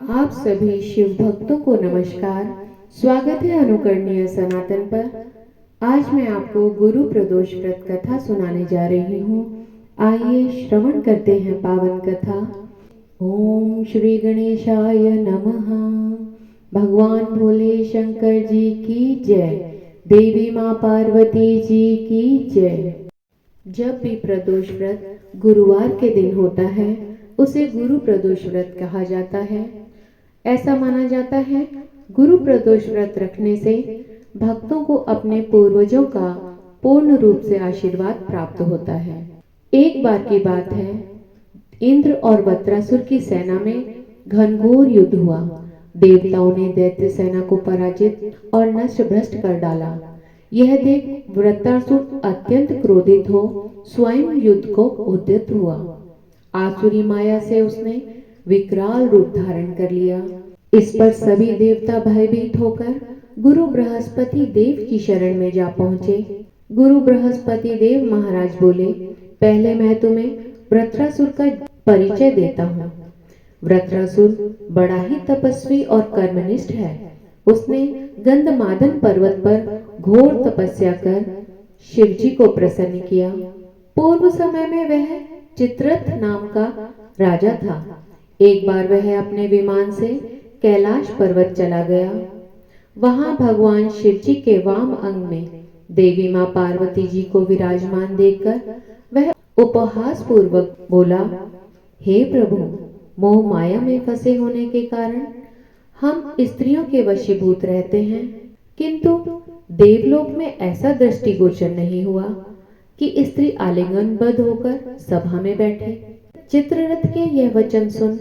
आप सभी शिव भक्तों को नमस्कार। स्वागत है अनुकरणीय सनातन पर। आज मैं आपको गुरु प्रदोष व्रत कथा सुनाने जा रही हूँ। आइए श्रवण करते हैं पावन कथा। ओम श्री गणेशाय नमः। भगवान भोले शंकर जी की जय। देवी माँ पार्वती जी की जय। जब भी प्रदोष व्रत गुरुवार के दिन होता है उसे गुरु प्रदोष व्रत कहा जाता है। ऐसा माना जाता है गुरु प्रदोष व्रत रखने से भक्तों को अपने पूर्वजों का पूर्ण रूप से आशीर्वाद प्राप्त होता है। एक बार की बात है, इंद्र और वत्रासुर की सेना में घनघोर युद्ध हुआ। देवताओं ने दैत्य सेना को पराजित और नष्ट भ्रष्ट कर डाला। यह देख वृत्रासुर अत्यंत क्रोधित हो स्वयं युद्ध को उद्यत हुआ। आसुरी माया से उसने विकराल रूप धारण कर लिया। इस पर सभी देवता भयभीत होकर गुरु बृहस्पति देव की शरण में जा पहुंचे। गुरु बृहस्पति देव महाराज बोले, पहले मैं तुम्हें वृत्रासुर का परिचय देता हूँ। वृत्रासुर बड़ा ही तपस्वी और कर्मनिष्ठ है। उसने गंधमादन पर्वत पर घोर तपस्या कर शिवजी को प्रसन्न किया। पूर्व समय में वह चित्ररथ नाम का राजा था। एक बार वह अपने विमान से कैलाश पर्वत चला गया। वहां भगवान शिवजी के वाम अंग में देवी माँ पार्वती जी को विराजमान देखकर वह उपहास पूर्वक बोला, हे प्रभु, मोह माया में फंसे होने के कारण हम स्त्रियों के वशीभूत रहते हैं, किंतु देवलोक में ऐसा दृष्टिगोचर नहीं हुआ कि स्त्री आलिंगनबद्ध होकर सभा में बैठे। चित्ररथ के यह वचन सुन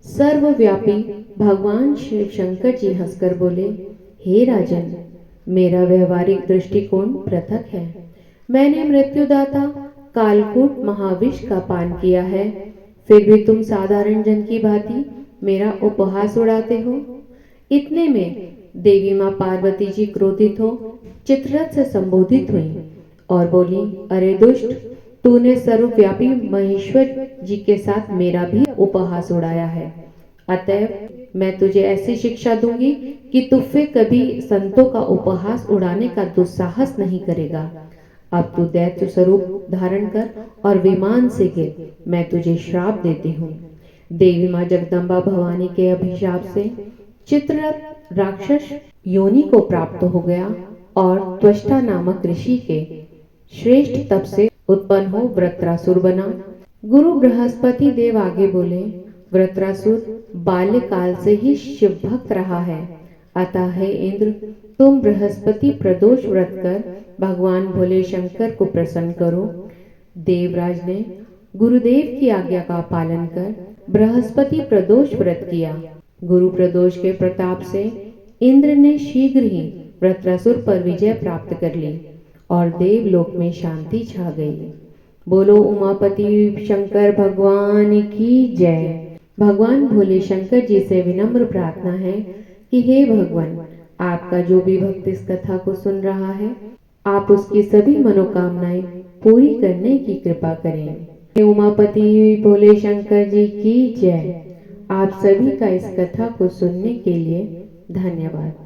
सर्वव्यापी भगवान शिव शंकर जी हंसकर बोले, हे राजन, मेरा व्यवहारिक दृष्टिकोण पृथक है। मैंने मृत्युदाता कालकूट महाविष का पान किया है, फिर भी तुम साधारण जन की भांति मेरा उपहास उड़ाते हो। इतने में देवी माँ पार्वती जी क्रोधित हो चित्ररथ से संबोधित हुई और बोली, अरे दुष्ट, तूने सर्वव्यापी महेश्वर जी के साथ मेरा भी उपहास उड़ाया है। अतएव मैं तुझे ऐसी शिक्षा दूंगी कि तू फिर कभी संतों का उपहास उड़ाने का दुस्साहस नहीं करेगा। अब तू दैत्य स्वरूप धारण कर और विमान से गिर, मैं तुझे श्राप देती हूँ। देवी माँ जगदम्बा भवानी के अभिशाप से चित्ररथ राक्षस योनि को प्राप्त हो गया और त्वष्टा नामक ऋषि के श्रेष्ठ तप से उत्पन्न हो वृत्रासुर बना। गुरु बृहस्पति देव आगे बोले, वृत्रासुर बाल्यकाल से ही शिव भक्त रहा है, अतः हे इंद्र, तुम बृहस्पति प्रदोष व्रत कर भगवान भोले शंकर को प्रसन्न करो। देवराज ने गुरुदेव की आज्ञा का पालन कर बृहस्पति प्रदोष व्रत किया। गुरु प्रदोष के प्रताप से इंद्र ने शीघ्र ही वृत्रासुर पर विजय प्राप्त कर ली और देवलोक में शांति छा गई। बोलो उमापति शंकर भगवान की जय। भगवान भोले शंकर जी से विनम्र प्रार्थना है कि हे भगवान, आपका जो भी भक्त इस कथा को सुन रहा है, आप उसकी सभी मनोकामनाएं पूरी करने की कृपा करें। उमापति भोले शंकर जी की जय। आप सभी का इस कथा को सुनने के लिए धन्यवाद।